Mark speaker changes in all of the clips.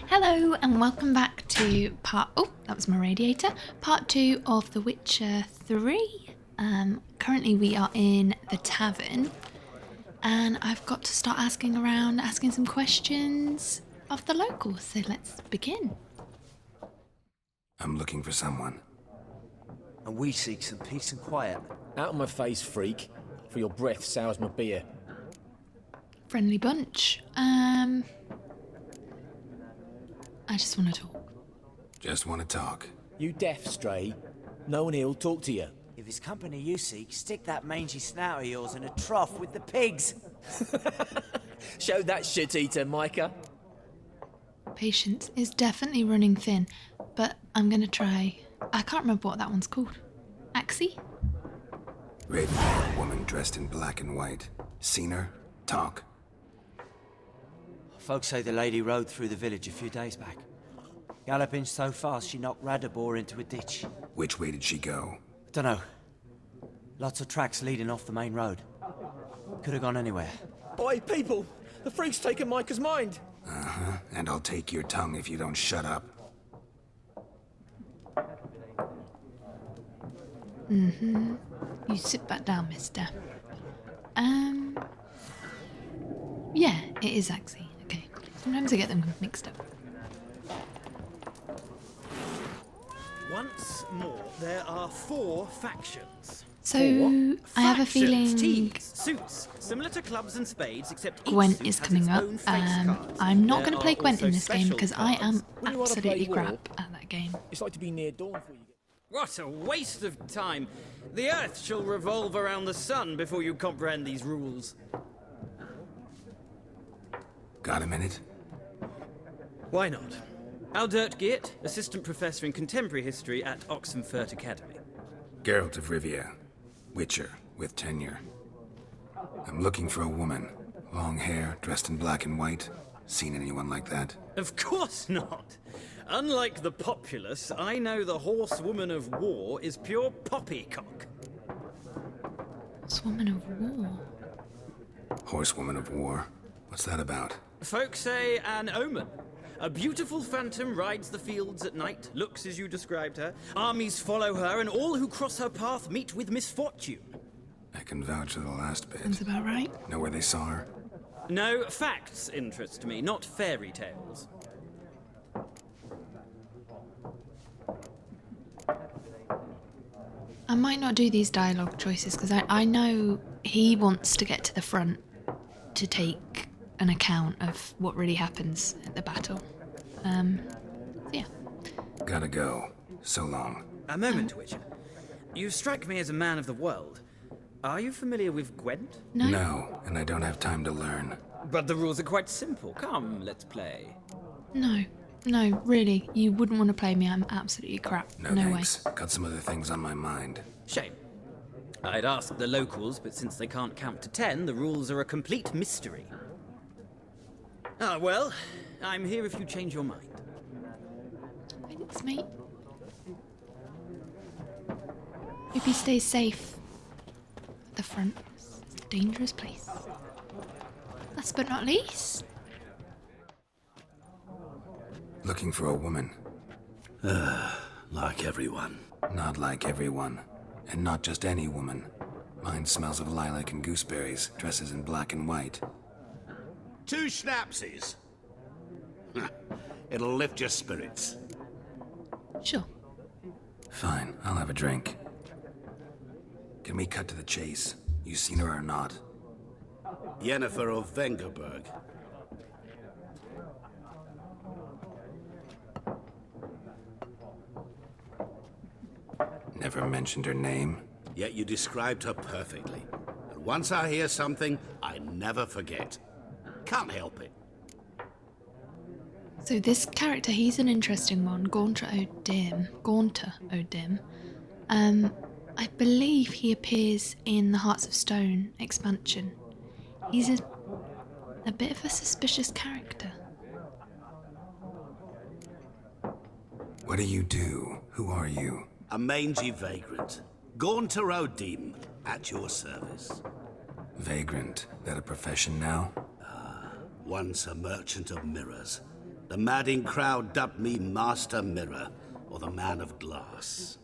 Speaker 1: Hello and welcome back to that was my radiator. Part 2 of The Witcher 3. Currently we are in the tavern and I've got to start asking some questions of the locals, so let's begin.
Speaker 2: I'm looking for someone.
Speaker 3: And we seek some peace and quiet.
Speaker 4: Out of my face, freak, for your breath sours my beer.
Speaker 1: Friendly bunch. I just want to talk.
Speaker 2: Just want to talk.
Speaker 4: You deaf, Stray? No one here'll talk to you.
Speaker 3: If it's company you seek, stick that mangy snout of yours in a trough with the pigs.
Speaker 4: Show that shit-eater, Micah.
Speaker 1: Patience is definitely running thin, but I'm going to try. I can't remember what that one's called. Axie?
Speaker 2: Raven-haired woman dressed in black and white. Seen her? Talk.
Speaker 3: Folks say the lady rode through the village a few days back. Galloping so fast she knocked Radabor into a ditch.
Speaker 2: Which way did she go?
Speaker 3: Dunno. Lots of tracks leading off the main road. Could have gone anywhere.
Speaker 4: Oi, people! The freak's taken Micah's mind!
Speaker 2: Uh-huh, and I'll take your tongue if you don't shut up.
Speaker 1: You sit back down, mister. Yeah, it is Axie. Okay. Sometimes I get them mixed up.
Speaker 5: Once more, there are 4 factions.
Speaker 1: So, I have a feeling
Speaker 5: Teams, suits, similar to clubs and spades, except each
Speaker 1: Gwent
Speaker 5: suit
Speaker 1: is
Speaker 5: has
Speaker 1: coming
Speaker 5: its
Speaker 1: up.
Speaker 5: own face card.
Speaker 1: I'm not
Speaker 5: There
Speaker 1: going to play
Speaker 5: are
Speaker 1: Gwent in
Speaker 5: also
Speaker 1: this game
Speaker 5: special
Speaker 1: because I am
Speaker 5: cards.
Speaker 4: When you wanna play
Speaker 1: absolutely
Speaker 4: war,
Speaker 1: crap at that game.
Speaker 4: It's like to be near dawn before you get...
Speaker 5: What a waste of time. The Earth shall revolve around the sun before you comprehend these rules.
Speaker 2: Got a minute?
Speaker 5: Why not? Aldert Geert, Assistant Professor in Contemporary History at Oxenfurt Academy.
Speaker 2: Geralt of Rivia. Witcher, with tenure. I'm looking for a woman. Long hair, dressed in black and white. Seen anyone like that?
Speaker 5: Of course not. Unlike the populace, I know the horsewoman of war is pure poppycock.
Speaker 1: Horsewoman of War.
Speaker 2: Horsewoman of war. What's that about?
Speaker 5: Folk say an omen. A beautiful phantom rides the fields at night, looks as you described her. Armies follow her, and all who cross her path meet with misfortune.
Speaker 2: I can vouch for the last bit.
Speaker 1: Sounds about right.
Speaker 2: Know where they saw her?
Speaker 5: No, facts interest me, not fairy tales.
Speaker 1: I might not do these dialogue choices because I know he wants to get to the front to take an account of what really happens at the battle. Yeah.
Speaker 2: Gotta go. So long.
Speaker 5: A moment, Witcher. You strike me as a man of the world. Are you familiar with Gwent?
Speaker 1: No?
Speaker 2: No, and I don't have time to learn.
Speaker 5: But the rules are quite simple. Come, let's play.
Speaker 1: No, really. You wouldn't want to play me. I'm absolutely crap.
Speaker 2: No,
Speaker 1: No
Speaker 2: thanks. Got some other things on my mind.
Speaker 5: Shame. I'd ask the locals, but since they can't count to 10, the rules are a complete mystery. Ah, well, I'm here if you change your mind.
Speaker 1: way. Thanks, mate. Hope he stays safe. At the front. It's a dangerous place. Last but not least.
Speaker 2: Looking for a woman.
Speaker 6: Like everyone.
Speaker 2: Not like everyone. And not just any woman. Mine smells of lilac and gooseberries, dresses in black and white.
Speaker 6: 2 schnapsies. It'll lift your spirits.
Speaker 1: Sure.
Speaker 2: Fine, I'll have a drink. Can we cut to the chase? You seen her or not?
Speaker 6: Yennefer of Vengerberg.
Speaker 2: Never mentioned her name.
Speaker 6: Yet you described her perfectly. And once I hear something, I never forget. Can't help it.
Speaker 1: So this character, he's an interesting one. Gaunter O'Dim. I believe he appears in the Hearts of Stone expansion. He's a bit of a suspicious character.
Speaker 2: What do you do? Who are you?
Speaker 6: A mangy vagrant. Gaunter O'Dim, at your service.
Speaker 2: Vagrant. That a profession now?
Speaker 6: Once a merchant of mirrors. The madding crowd dubbed me Master Mirror, or the Man of Glass.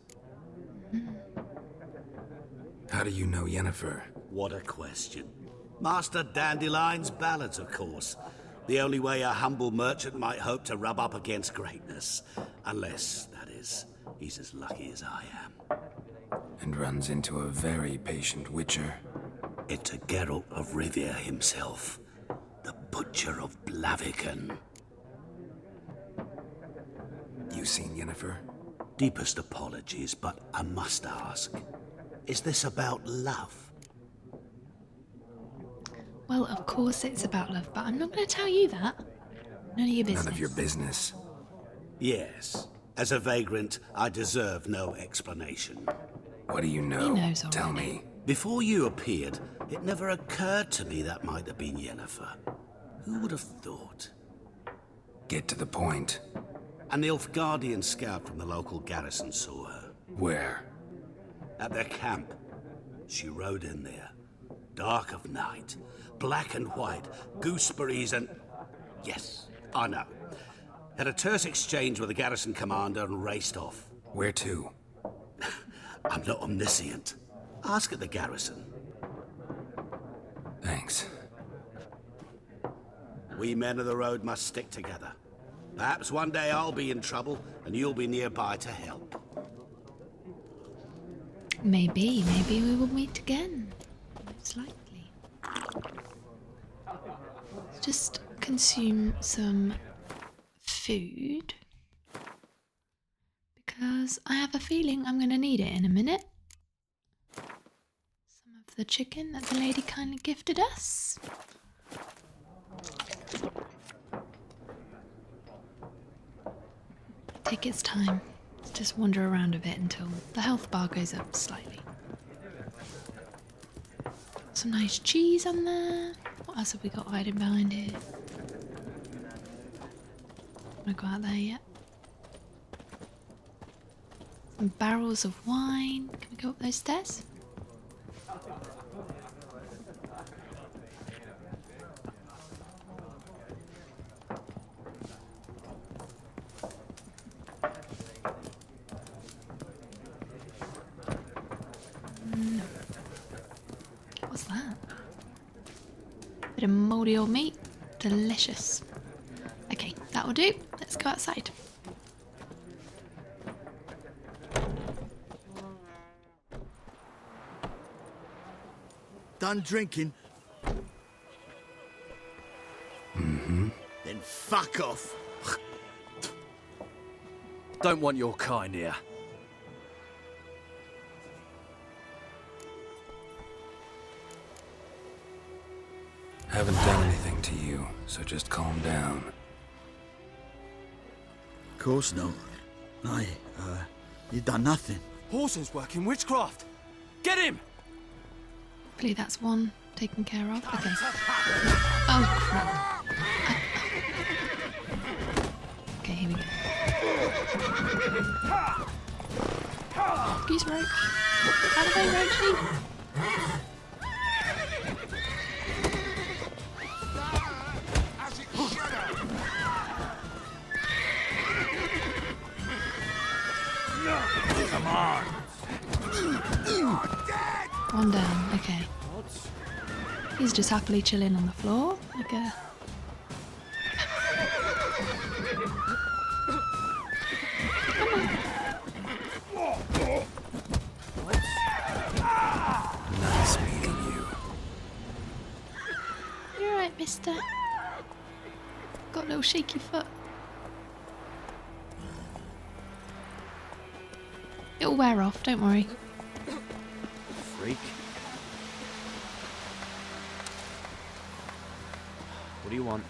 Speaker 2: How do you know Yennefer?
Speaker 6: What a question. Master Dandelion's ballads, of course. The only way a humble merchant might hope to rub up against greatness. Unless, that is, he's as lucky as I am.
Speaker 2: And runs into a very patient witcher.
Speaker 6: Into Geralt of Rivia himself. The Butcher of Blaviken.
Speaker 2: You seen Yennefer?
Speaker 6: Deepest apologies, but I must ask. Is this about love?
Speaker 1: Well, of course it's about love, but I'm not going to tell you that. None of your business.
Speaker 2: None of your business.
Speaker 6: Yes. As a vagrant, I deserve no explanation.
Speaker 2: What do you know?
Speaker 1: He knows already.
Speaker 2: Tell me.
Speaker 6: Before you appeared, it never occurred to me that might have been Yennefer. Who would have thought?
Speaker 2: Get to the point.
Speaker 6: A Nilfgaardian scout from the local garrison saw her.
Speaker 2: Where?
Speaker 6: At their camp. She rode in there. Dark of night. Black and white. Gooseberries and... Yes, I know. Had a terse exchange with the garrison commander and raced off.
Speaker 2: Where to?
Speaker 6: I'm not omniscient. Ask at the garrison.
Speaker 2: Thanks.
Speaker 6: We men of the road must stick together. Perhaps one day I'll be in trouble and you'll be nearby to help.
Speaker 1: Maybe we will meet again. Most likely. Let's just consume some food. Because I have a feeling I'm going to need it in a minute. Some of the chicken that the lady kindly gifted us. Take its time. Let's just wander around a bit until the health bar goes up slightly. Some nice cheese on there. What else have we got hiding behind here? Wanna go out there yet? Some barrels of wine. Can we go up those stairs? No. What's that? Bit of mouldy old meat. Delicious. Okay, that will do. Let's go outside.
Speaker 7: Done drinking?
Speaker 2: Mm-hmm.
Speaker 7: Then fuck off.
Speaker 8: Don't want your kind here.
Speaker 2: Haven't done anything to you, so just calm down.
Speaker 7: Of course not. You done nothing.
Speaker 8: Horson's working witchcraft. Get him!
Speaker 1: Hopefully that's one taken care of. Okay. Oh crap. Okay, here we go. Goose roach. Out of the way, Roachy.
Speaker 6: Come on!
Speaker 1: One down, okay. He's just happily chilling on the floor, like a...
Speaker 2: Nice meeting you.
Speaker 1: You're right, mister. Got a little shaky foot. It'll wear off, don't worry.
Speaker 3: Freak. What do you want?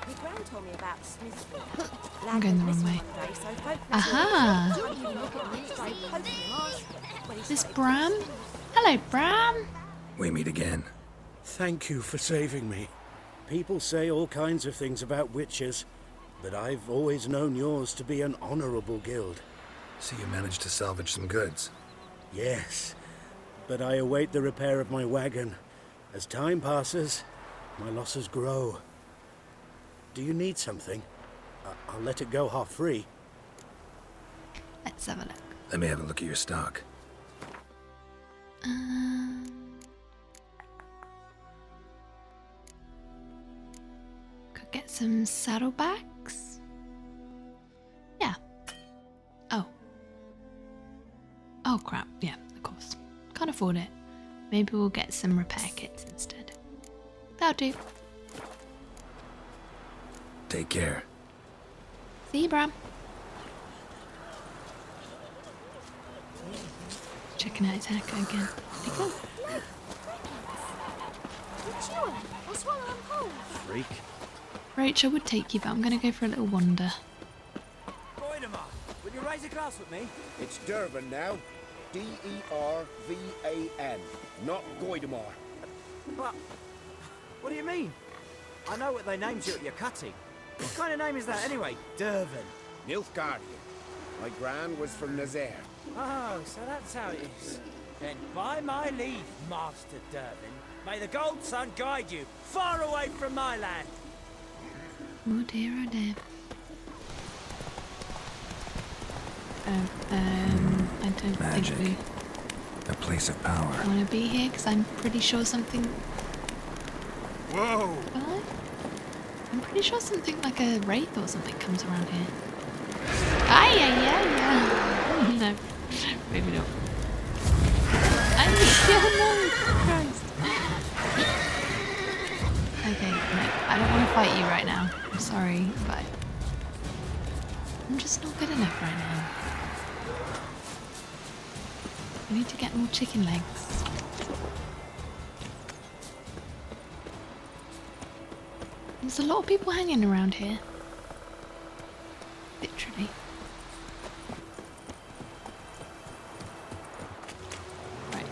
Speaker 9: My gran told me about Smithfield.
Speaker 1: I'm going the wrong way. Aha! Is this Bram? Hello, Bram.
Speaker 2: We meet again.
Speaker 10: Thank you for saving me. People say all kinds of things about witches, but I've always known yours to be an honorable guild.
Speaker 2: So you managed to salvage some goods.
Speaker 10: Yes, but I await the repair of my wagon. As time passes, my losses grow. Do you need something? I'll let it go half free.
Speaker 1: Let's have a look.
Speaker 2: Let me have a look at your stock.
Speaker 1: Could get some saddlebags. Yeah. Oh. Oh crap. Yeah, of course. Can't afford it. Maybe we'll get some repair kits instead. That'll do.
Speaker 2: Take care.
Speaker 1: See you, Bram. Checking out his haircut again. Pretty cool.
Speaker 3: Freak.
Speaker 1: Rachel would take you, but I'm going to go for a little wander.
Speaker 3: Goidemar, will you raise a glass with me?
Speaker 10: It's Durban now. D-E-R-V-A-N. Not Goidemar.
Speaker 3: But, what do you mean? I know what they named you at your cutting. What kind of name is that anyway? Durban.
Speaker 10: Nilfgaardian. My gran was from Nazaire.
Speaker 3: Oh, so that's how it is. Then by my leave, Master Durban, may the Gold Sun guide you far away from my land.
Speaker 1: Oh dear, oh dear. I don't
Speaker 2: Magic.
Speaker 1: think
Speaker 2: A place of power.
Speaker 1: we want to be here because I'm pretty sure something.
Speaker 2: Whoa!
Speaker 1: What? I'm pretty sure something like a wraith or something comes around here. Ay, ay, ay, ay. No, maybe not. Ay, no, Christ. Okay, no, I don't want to fight you right now. I'm sorry, but I'm just not good enough right now. I need to get more chicken legs. There's a lot of people hanging around here. Literally. Right.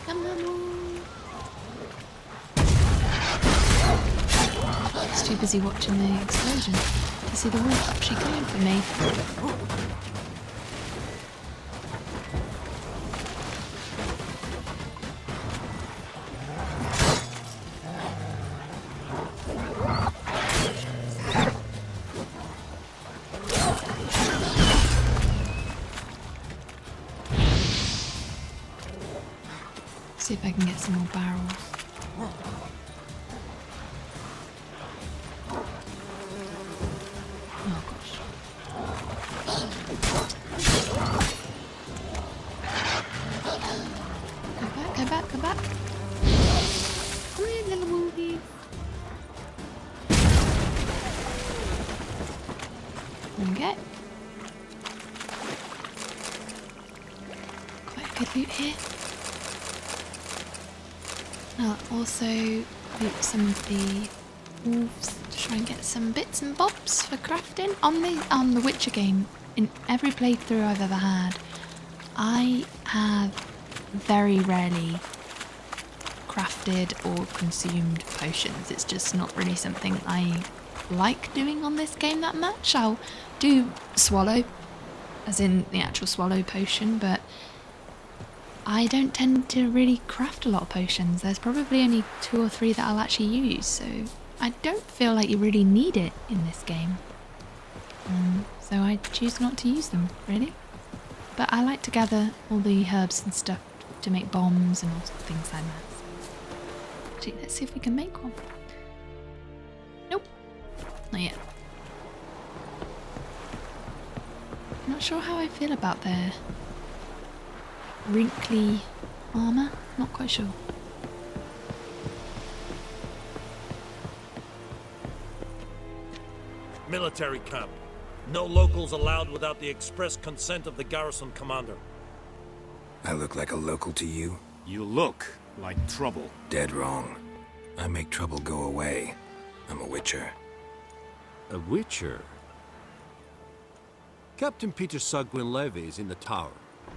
Speaker 1: Come on. Just too busy watching the explosion to see the wolf actually coming for me. See if I can get some more barrels. Oh gosh. Go back, go back. Come here, little wolfie. Okay. Quite a good loot here. I'll also loot some of the wolves to try and get some bits and bobs for crafting. On the Witcher game, in every playthrough I've ever had, I have very rarely crafted or consumed potions. It's just not really something I like doing on this game that much. I'll do swallow, as in the actual swallow potion, but I don't tend to really craft a lot of potions. There's probably only 2 or 3 that I'll actually use, so I don't feel like you really need it in this game. So I choose not to use them, really. But I like to gather all the herbs and stuff to make bombs and all things like that. Actually, let's see if we can make one. Nope, not yet. I'm not sure how I feel about their wrinkly armour, not quite sure.
Speaker 11: Military camp. No locals allowed without the express consent of the garrison commander.
Speaker 2: I look like a local to you?
Speaker 12: You look like trouble.
Speaker 2: Dead wrong. I make trouble go away. I'm a witcher.
Speaker 12: A witcher? Captain Peter Sagwin Levy is in the tower.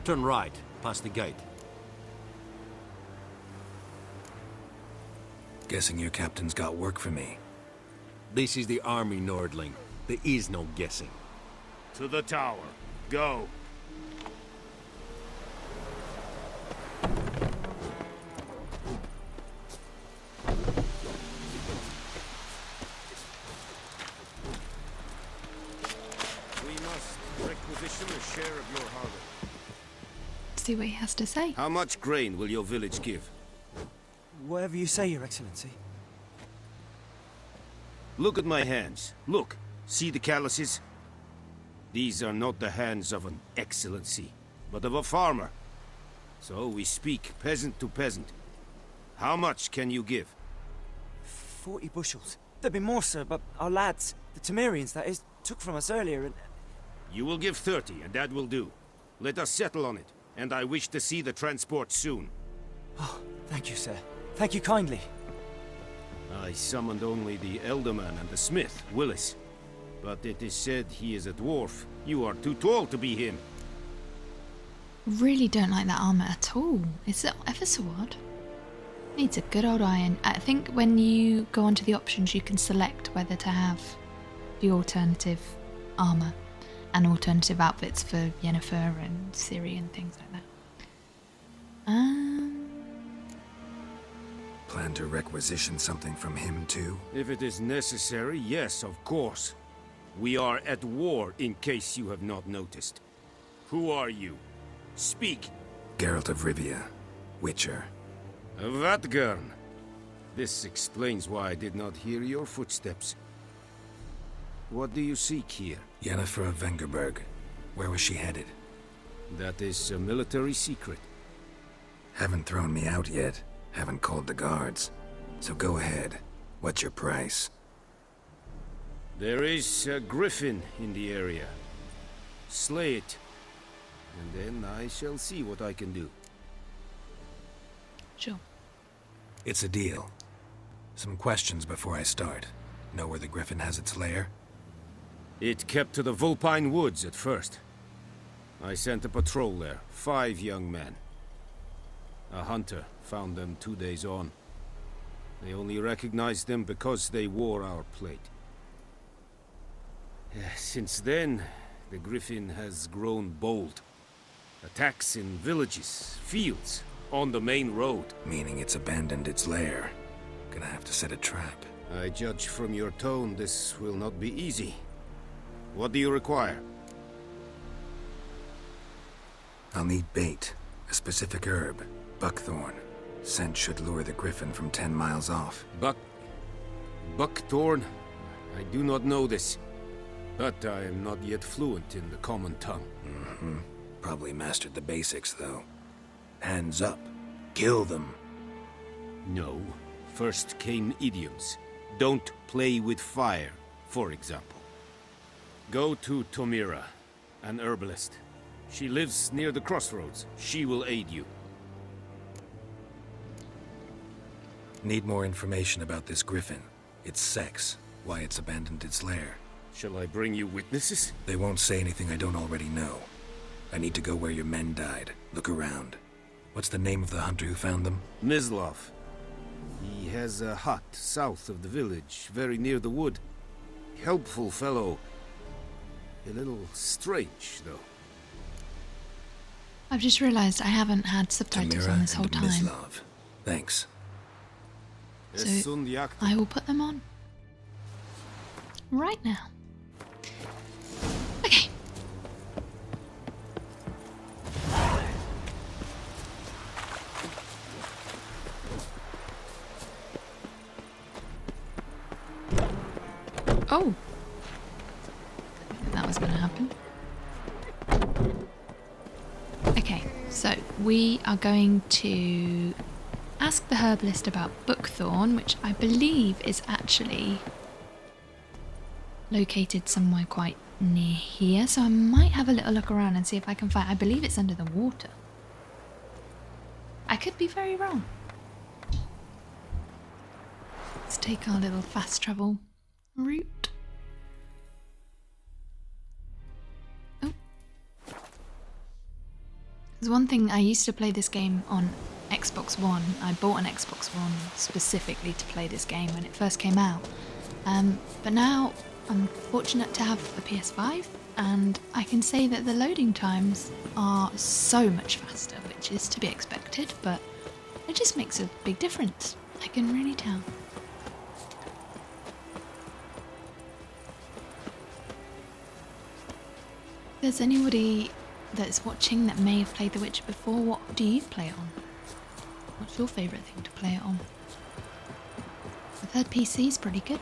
Speaker 12: Turn right, past the gate.
Speaker 2: Guessing your captain's got work for me.
Speaker 12: This is the army, Nordling. There is no guessing.
Speaker 6: To the tower. Go.
Speaker 13: him a share of your harvest.
Speaker 1: See what he has to say.
Speaker 13: How much grain will your village give?
Speaker 3: Whatever you say, Your Excellency.
Speaker 13: Look at my hands. Look. See the calluses? These are not the hands of an excellency, but of a farmer. So we speak peasant to peasant. How much can you give?
Speaker 3: 40 bushels. There'd be more, sir, but our lads, the Temerians, that is, took from us earlier and...
Speaker 13: You will give 30, and that will do. Let us settle on it, and I wish to see the transport soon.
Speaker 3: Oh, thank you, sir. Thank you kindly.
Speaker 13: I summoned only the Elderman and the smith, Willis. But it is said he is a dwarf. You are too tall to be him.
Speaker 1: Really don't like that armour at all. It's ever so odd. Needs a good old iron. I think when you go onto the options you can select whether to have the alternative armour and alternative outfits for Yennefer and Ciri and things like that.
Speaker 2: Plan to requisition something from him too?
Speaker 13: If it is necessary, yes, of course. We are at war, in case you have not noticed. Who are you? Speak.
Speaker 2: Geralt of Rivia, Witcher.
Speaker 13: Vatgern. This explains why I did not hear your footsteps. What do you seek here?
Speaker 2: Yennefer of Vengerberg. Where was she headed?
Speaker 13: That is a military secret.
Speaker 2: Haven't thrown me out yet. Haven't called the guards. So go ahead. What's your price?
Speaker 13: There is a griffin in the area. Slay it. And then I shall see what I can do.
Speaker 1: Sure.
Speaker 2: It's a deal. Some questions before I start. Know where the griffin has its lair?
Speaker 13: It kept to the Vulpine Woods at first. I sent a patrol there, 5 young men. A hunter found them 2 days on. They only recognized them because they wore our plate. Since then, the griffin has grown bold. Attacks in villages, fields, on the main road.
Speaker 2: Meaning it's abandoned its lair. Gonna have to set a trap.
Speaker 13: I judge from your tone this will not be easy. What do you require?
Speaker 2: I'll need bait. A specific herb. Buckthorn. Scent should lure the griffin from 10 miles off.
Speaker 13: Buckthorn? I do not know this. But I am not yet fluent in the common tongue.
Speaker 2: Mm-hmm. Probably mastered the basics, though. Hands up. Kill them.
Speaker 13: No. First came idioms. Don't play with fire, for example. Go to Tomira, an herbalist. She lives near the crossroads. She will aid you.
Speaker 2: Need more information about this griffin. Its sex. Why it's abandoned its lair.
Speaker 13: Shall I bring you witnesses?
Speaker 2: They won't say anything I don't already know. I need to go where your men died. Look around. What's the name of the hunter who found them?
Speaker 13: Mislov. He has a hut south of the village, very near the wood. Helpful fellow. A little strange, though.
Speaker 1: I've just realised I haven't had subtitles on this whole time.
Speaker 2: Mislov. Thanks.
Speaker 1: So I will put them on right now. Okay. Oh. That was going to happen. Okay, so we are going to ask the herbalist about Buckthorn, which I believe is actually located somewhere quite near here, so I might have a little look around and see if I can find... I believe it's under the water. I could be very wrong. Let's take our little fast travel route. Oh. There's one thing, I used to play this game on Xbox One. I bought an Xbox One specifically to play this game when it first came out. But now I'm fortunate to have a PS5, and I can say that the loading times are so much faster, which is to be expected, but it just makes a big difference. I can really tell. there's anybody that's watching that may have played The Witcher before, what do you play it on? What's your favourite thing to play it on? I've heard PC's pretty good.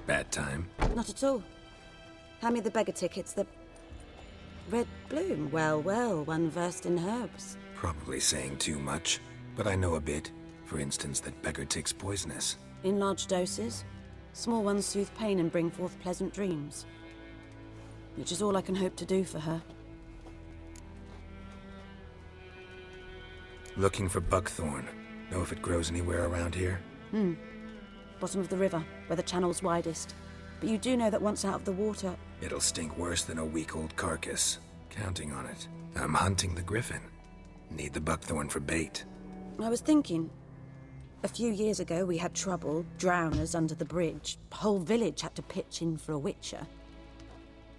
Speaker 2: Bad time?
Speaker 9: Not at all. Hand me the beggar tickets, the... Red bloom. Well, well, one versed in herbs.
Speaker 2: Probably saying too much, but I know a bit. For instance, that beggar tick's poisonous.
Speaker 9: In large doses. Small ones soothe pain and bring forth pleasant dreams. Which is all I can hope to do for her.
Speaker 2: Looking for buckthorn. Know if it grows anywhere around here?
Speaker 9: Bottom of the river, where the channel's widest. But you do know that once out of the water...
Speaker 2: It'll stink worse than a week-old carcass. Counting on it. I'm hunting the griffin. Need the buckthorn for bait.
Speaker 9: I was thinking... A few years ago we had trouble, drowners under the bridge. Whole village had to pitch in for a witcher.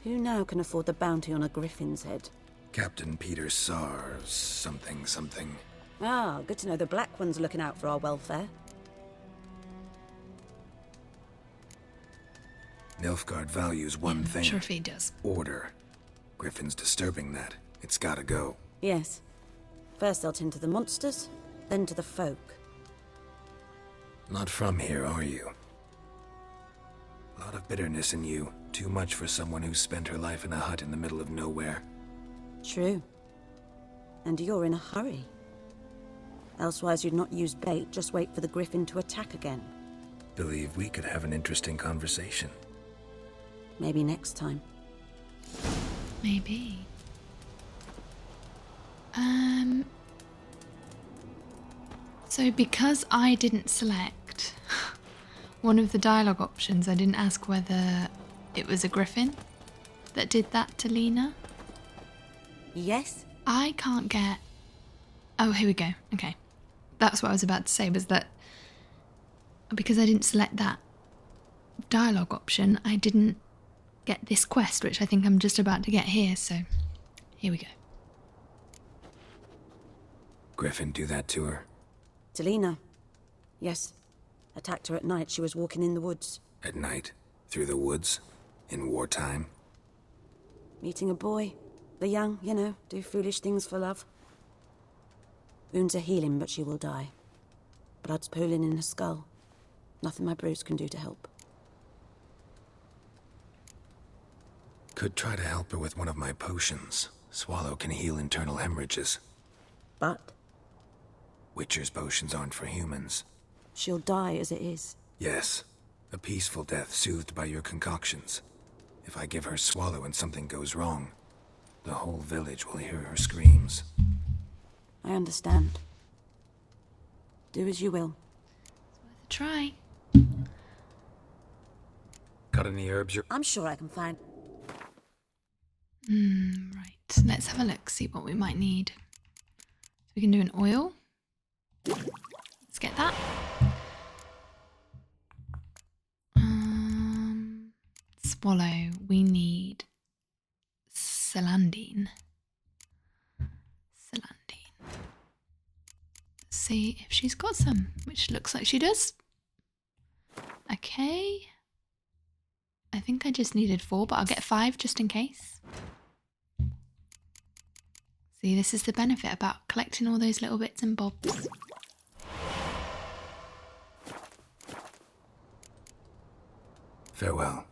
Speaker 9: Who now can afford the bounty on a griffin's head?
Speaker 2: Captain Peter Sars, something.
Speaker 9: Ah, good to know the Black One's looking out for our welfare.
Speaker 2: Nilfgaard values one thing.
Speaker 1: Sure if he does.
Speaker 2: Order. Griffin's disturbing that. It's gotta go.
Speaker 9: Yes. First they'll tend to the monsters, then to the folk.
Speaker 2: Not from here, are you? A lot of bitterness in you. Too much for someone who's spent her life in a hut in the middle of nowhere.
Speaker 9: True. And you're in a hurry. Elsewise you'd not use bait, just wait for the griffin to attack again.
Speaker 2: Believe we could have an interesting conversation.
Speaker 9: Maybe next time.
Speaker 1: Maybe. So because I didn't select one of the dialogue options, I didn't ask whether it was a griffin that did that to Lena.
Speaker 9: Yes?
Speaker 1: I can't get... Oh, here we go. Okay. That's what I was about to say, was that because I didn't select that dialogue option, I didn't get this quest, which I think I'm just about to get here, so here we go.
Speaker 2: Griffin do that to her?
Speaker 9: To Lena. Yes. Attacked her at night. She was walking in the woods.
Speaker 2: At night? Through the woods? In wartime?
Speaker 9: Meeting a boy. The young, you know, do foolish things for love. Wounds are healing, but she will die. Blood's pooling in her skull. Nothing my brews can do to help.
Speaker 2: Could try to help her with one of my potions. Swallow can heal internal hemorrhages.
Speaker 9: But?
Speaker 2: Witcher's potions aren't for humans.
Speaker 9: She'll die as it is.
Speaker 2: Yes. A peaceful death soothed by your concoctions. If I give her Swallow and something goes wrong, the whole village will hear her screams.
Speaker 9: I understand. Do as you will.
Speaker 1: It's worth a try.
Speaker 2: Got any herbs you're...
Speaker 9: I'm sure I can find...
Speaker 1: Right. Let's have a look, see what we might need. So we can do an oil. Let's get that. Swallow. We need celandine. Let's see if she's got some, which looks like she does. Okay. I think I just needed 4, but I'll get 5 just in case. See, this is the benefit about collecting all those little bits and bobs.
Speaker 2: Farewell.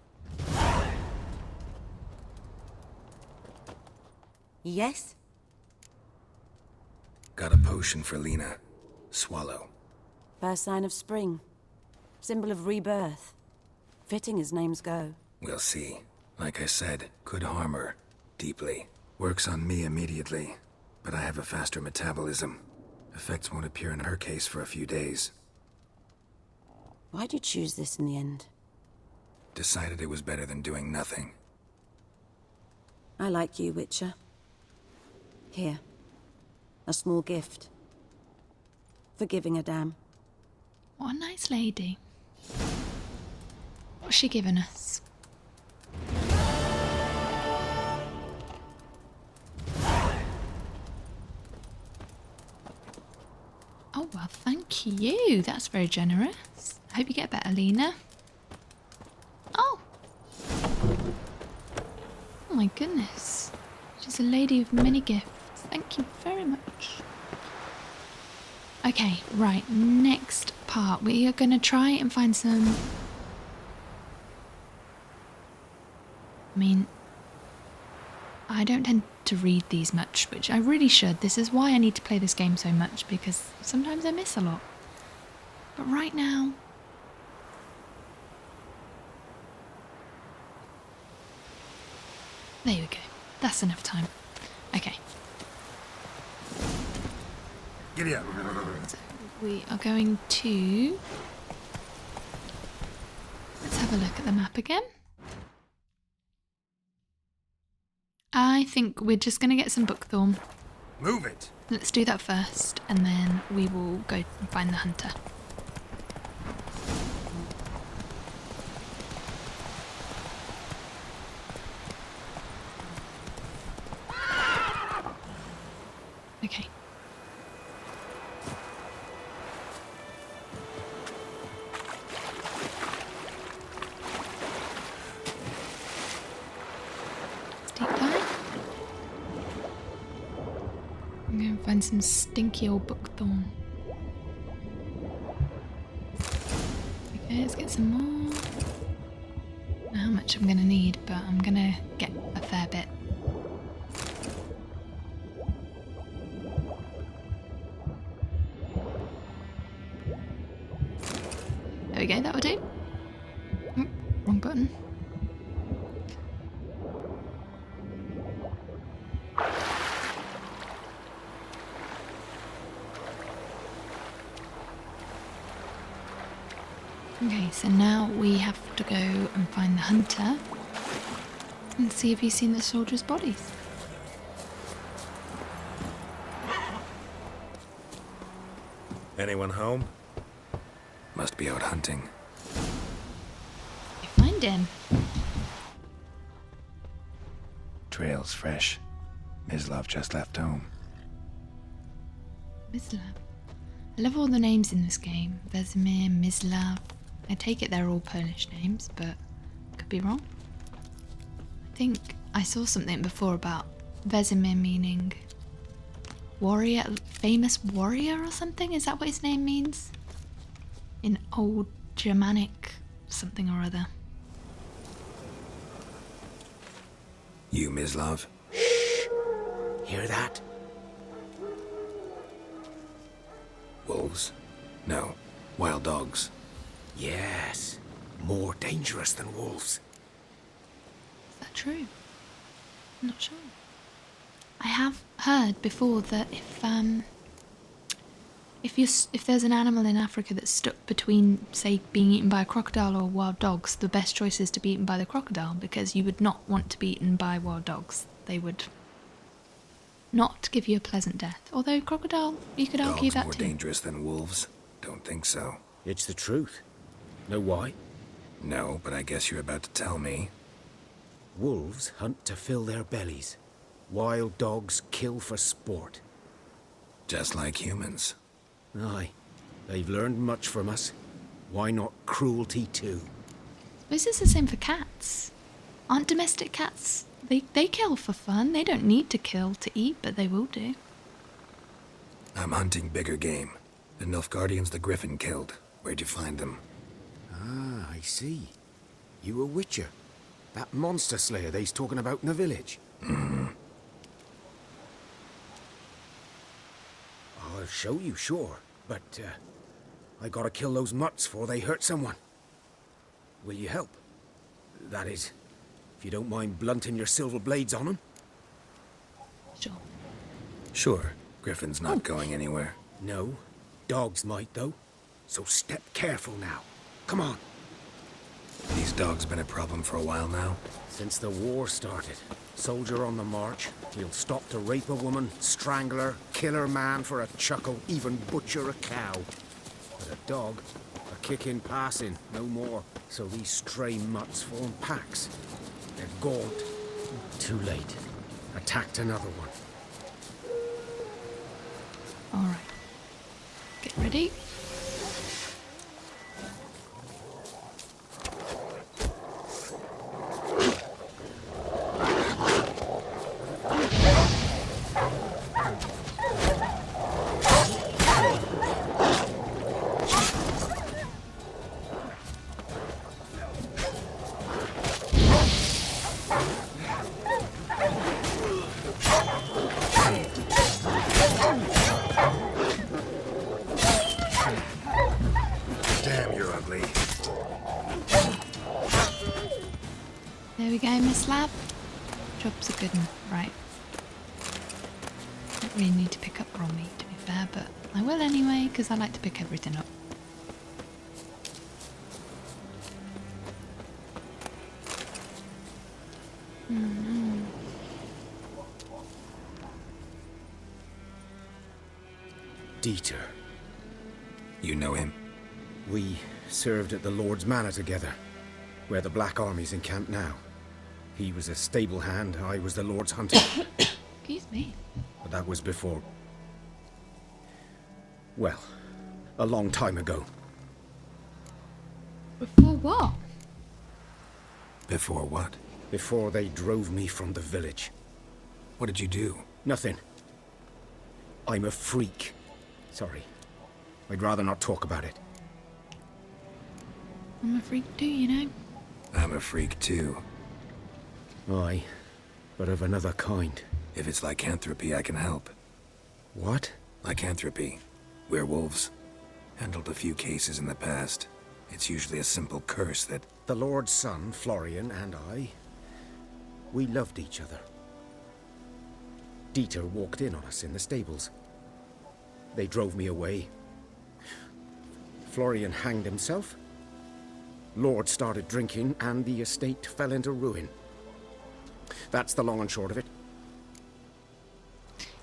Speaker 9: Yes?
Speaker 2: Got a potion for Lena. Swallow.
Speaker 9: First sign of spring. Symbol of rebirth. Fitting as names go.
Speaker 2: We'll see. Like I said, could harm her. Deeply. Works on me immediately. But I have a faster metabolism. Effects won't appear in her case for a few days.
Speaker 9: Why'd you choose this in the end?
Speaker 2: Decided it was better than doing nothing.
Speaker 9: I like you, Witcher. Here. A small gift. For giving a damn.
Speaker 1: What a nice lady. What's she given us? Oh, well, thank you. That's very generous. I hope you get better, Lena. Oh! Oh my goodness. She's a lady of many gifts. Thank you very much. Okay, right. Next part. We are going to try and find some... I mean, I don't tend to read these much, which I really should. This is why I need to play this game so much, because sometimes I miss a lot. But right now... There we go. That's enough time. Okay.
Speaker 2: Giddy up.
Speaker 1: So we are going to... Let's have a look at the map again. I think we're just going to get some buckthorn.
Speaker 2: Move it.
Speaker 1: Let's do that first, and then we will go and find the hunter. Okay. Deep dive. I'm going to find some stinky old buckthorn. Okay, let's get some more. I don't know how much I'm going to need, but I'm going to get a fair bit. There we go, that will do. Oh, wrong button. Okay, so now we have to go and find the hunter and see if he's seen the soldiers' bodies.
Speaker 2: Anyone home? Must be out hunting.
Speaker 1: You find him.
Speaker 2: Trail's fresh. Mislav just left home.
Speaker 1: Mislav. I love all the names in this game. Vesemir, Mislav. I take it they're all Polish names, but could be wrong. I think I saw something before about Vesemir meaning warrior, famous warrior or something? Is that what his name means? In old Germanic something or other.
Speaker 2: You, Mislav?
Speaker 6: Hear that?
Speaker 2: Wolves? No. Wild dogs.
Speaker 6: Yes. More dangerous than wolves.
Speaker 1: Is that true? I'm not sure. I have heard before that if there's an animal in Africa that's stuck between, say, being eaten by a crocodile or wild dogs, the best choice is to be eaten by the crocodile, because you would not want to be eaten by wild dogs. They would not give you a pleasant death. Although crocodile, you could argue
Speaker 2: Dogs
Speaker 1: that
Speaker 2: more
Speaker 1: too.
Speaker 2: dangerous than wolves? Don't think so.
Speaker 4: It's the truth. Know why?
Speaker 2: No, but I guess you're about to tell me.
Speaker 4: Wolves hunt to fill their bellies. Wild dogs kill for sport.
Speaker 2: Just like humans.
Speaker 4: Aye. They've learned much from us. Why not cruelty too?
Speaker 1: This is the same for cats. Aren't domestic cats... They kill for fun. They don't need to kill to eat, but they will do.
Speaker 2: I'm hunting bigger game. The Nilfgaardians the Griffin killed. Where'd you find them?
Speaker 4: Ah, I see. You a witcher. That monster slayer they's talking about in the village.
Speaker 2: Mm-hmm.
Speaker 4: I'll show you, sure. But, I gotta kill those mutts before they hurt someone. Will you help? That is, if you don't mind blunting your silver blades on them.
Speaker 1: Sure.
Speaker 2: Sure. Griffin's not going anywhere.
Speaker 4: No. Dogs might, though. So step careful now. Come on.
Speaker 2: These dogs been a problem for a while now?
Speaker 4: Since the war started. Soldier on the march. He'll stop to rape a woman, strangle her, kill her man for a chuckle, even butcher a cow. But a dog, a kick in passing, no more. So these stray mutts form packs. They're gaunt. Too late. Attacked another one.
Speaker 1: Alright. Get ready.
Speaker 2: Damn, you're ugly.
Speaker 1: There we go, Miss Lab. Job's a good one. Right. Don't really need to pick up raw meat, to be fair, but I will anyway, because I like to pick everything up.
Speaker 4: Dieter.
Speaker 2: You know him?
Speaker 4: We served at the Lord's Manor together, where the Black Army's encamped now. He was a stable hand, I was the Lord's hunter.
Speaker 1: Excuse me.
Speaker 4: But that was before... well, a long time ago.
Speaker 1: Before what?
Speaker 2: Before what?
Speaker 4: Before they drove me from the village.
Speaker 2: What did you do?
Speaker 4: Nothing. I'm a freak. Sorry. I'd rather not talk about it.
Speaker 1: I'm a freak too, you know.
Speaker 2: I'm a freak too.
Speaker 4: Aye, but of another kind.
Speaker 2: If it's lycanthropy, I can help.
Speaker 4: What?
Speaker 2: Lycanthropy. Werewolves. Handled a few cases in the past. It's usually a simple curse that...
Speaker 4: The Lord's son, Florian, and I... we loved each other. Dieter walked in on us in the stables. They drove me away. Florian hanged himself. Lord started drinking, and the estate fell into ruin. That's the long and short of it.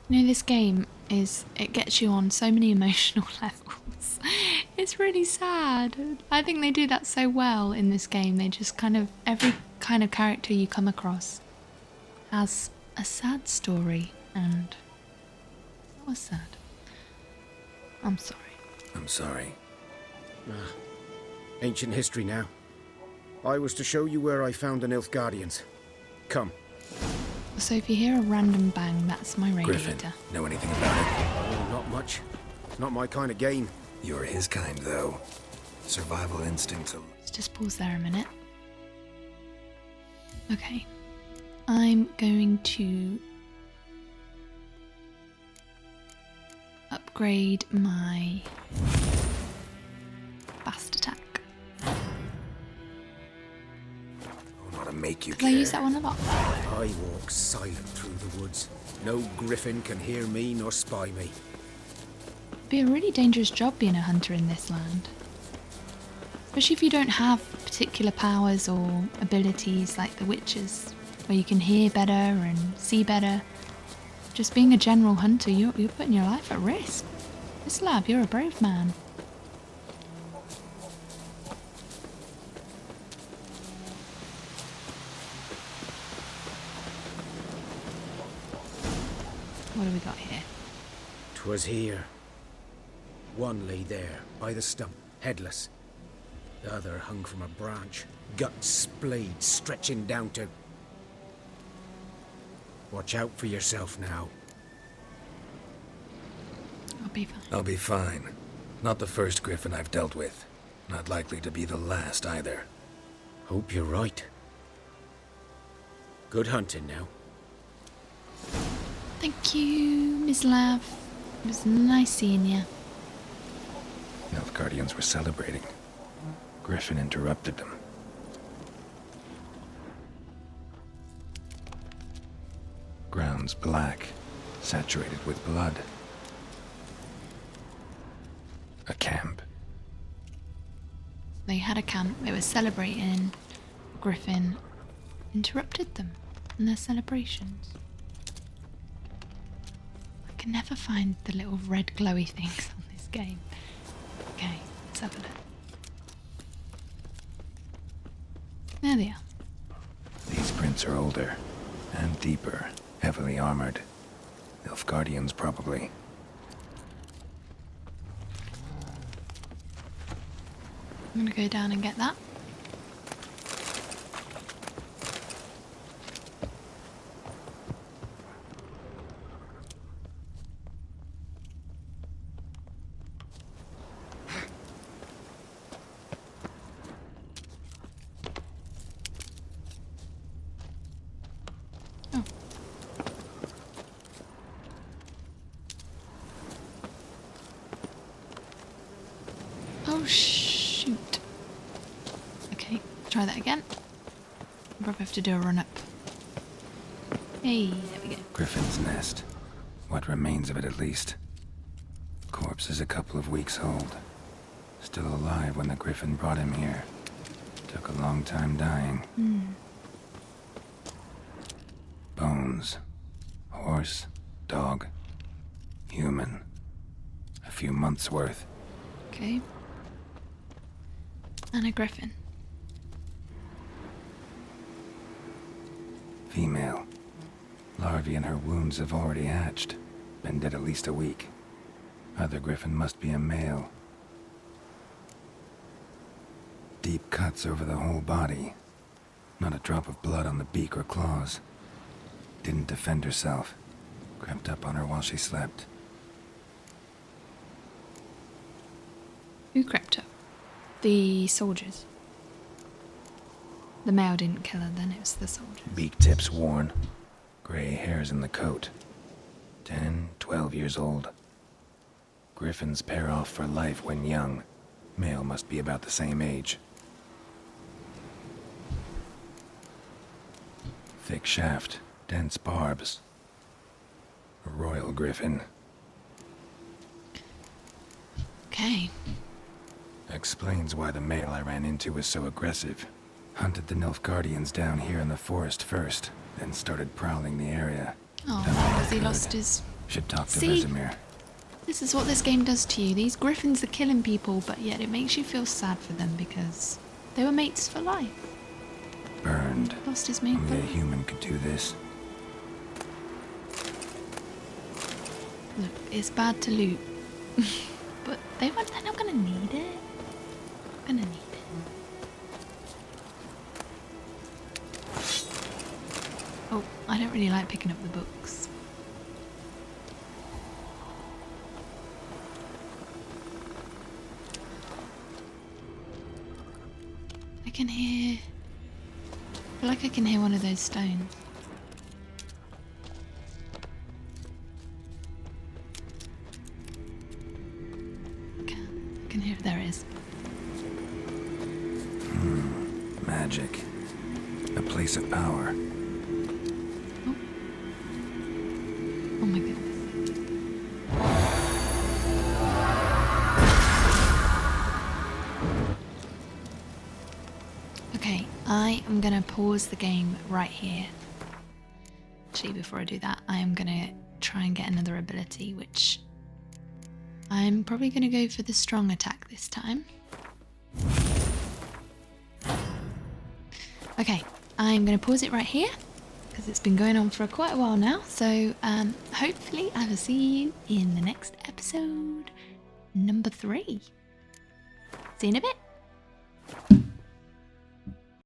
Speaker 1: You know, this game it gets you on so many emotional levels. It's really sad. I think they do that so well in this game. They just kind of, every kind of character you come across has a sad story, and that was sad. I'm sorry.
Speaker 2: I'm sorry.
Speaker 4: Ancient history now. I was to show you where I found the Nilfgaardians. Come.
Speaker 1: So if you hear a random bang, that's my radiator.
Speaker 2: Griffin, know anything about it?
Speaker 4: Oh, not much. It's not my kind of game.
Speaker 2: You're his kind, though. Survival instincts.
Speaker 1: Let's just pause there a minute. Okay. I'm going to upgrade my fast attack.
Speaker 2: I want to make you
Speaker 1: Because I use that one a lot.
Speaker 4: I walk silent through the woods. No griffin can hear me nor spy me.
Speaker 1: It'd be a really dangerous job being a hunter in this land. Especially if you don't have particular powers or abilities like the witches, where you can hear better and see better. Just being a general hunter, you're putting your life at risk. Miss Lab, you're a brave man. What do we got here?
Speaker 4: 'Twas here. One lay there, by the stump, headless. The other hung from a branch, guts splayed, stretching down to... Watch out for yourself now.
Speaker 1: I'll be fine.
Speaker 2: I'll be fine. Not the first griffin I've dealt with. Not likely to be the last either.
Speaker 4: Hope you're right. Good hunting now.
Speaker 1: Thank you, Miss Lav. It was nice seeing you.
Speaker 2: Nilfgaardians were celebrating. Griffin interrupted them. Ground's black, saturated with blood. A camp.
Speaker 1: They had a camp, they were celebrating. Griffin interrupted them in their celebrations. I can never find the little red glowy things on this game. Okay, let's have a look. There they are.
Speaker 2: These prints are older and deeper, heavily armored. Nilfgaardians, probably.
Speaker 1: I'm gonna go down and get that. Oh shoot. Okay, try that again. Probably have to do a run up. Hey, there we go.
Speaker 2: Griffin's nest. What remains of it, at least. Corpse is a couple of weeks old. Still alive when the griffin brought him here. Took a long time dying. Bones. Horse. Dog. Human. A few months' worth.
Speaker 1: Okay. And a griffin.
Speaker 2: Female. Larvae in her wounds have already hatched. Been dead at least a week. Other griffin must be a male. Deep cuts over the whole body. Not a drop of blood on the beak or claws. Didn't defend herself. Crept up on her while she slept.
Speaker 1: Who crept up? The soldiers. The male didn't kill her then, it was the soldiers.
Speaker 2: Beak tips worn. Gray hairs in the coat. 10, 12 years old. Griffins pair off for life when young. Male must be about the same age. Thick shaft, dense barbs. A royal griffin.
Speaker 1: Okay.
Speaker 2: Explains why the male I ran into was so aggressive. Hunted the Nilfgaardians down here in the forest first, then started prowling the area.
Speaker 1: Oh, because he lost his...
Speaker 2: Should talk to
Speaker 1: See?
Speaker 2: Vesemir.
Speaker 1: This is what this game does to you. These griffins are killing people, but yet it makes you feel sad for them because they were mates for life.
Speaker 2: Burned.
Speaker 1: Lost his mate.
Speaker 2: Only a human could do this.
Speaker 1: Look, it's bad to loot. But they're not gonna need it. Gonna need it. Oh, I don't really like picking up the books. I can hear... I feel like I can hear one of those stones. I can hear it. There it is.
Speaker 2: Magic. A place of power.
Speaker 1: Oh my goodness. Okay, I am gonna pause the game right here. Actually, before I do that, I am gonna try and get another ability, which I'm probably gonna go for the strong attack this time. Okay, I'm gonna pause it right here because it's been going on for quite a while now. So hopefully I will see you in the next episode, number 3. See you in a bit.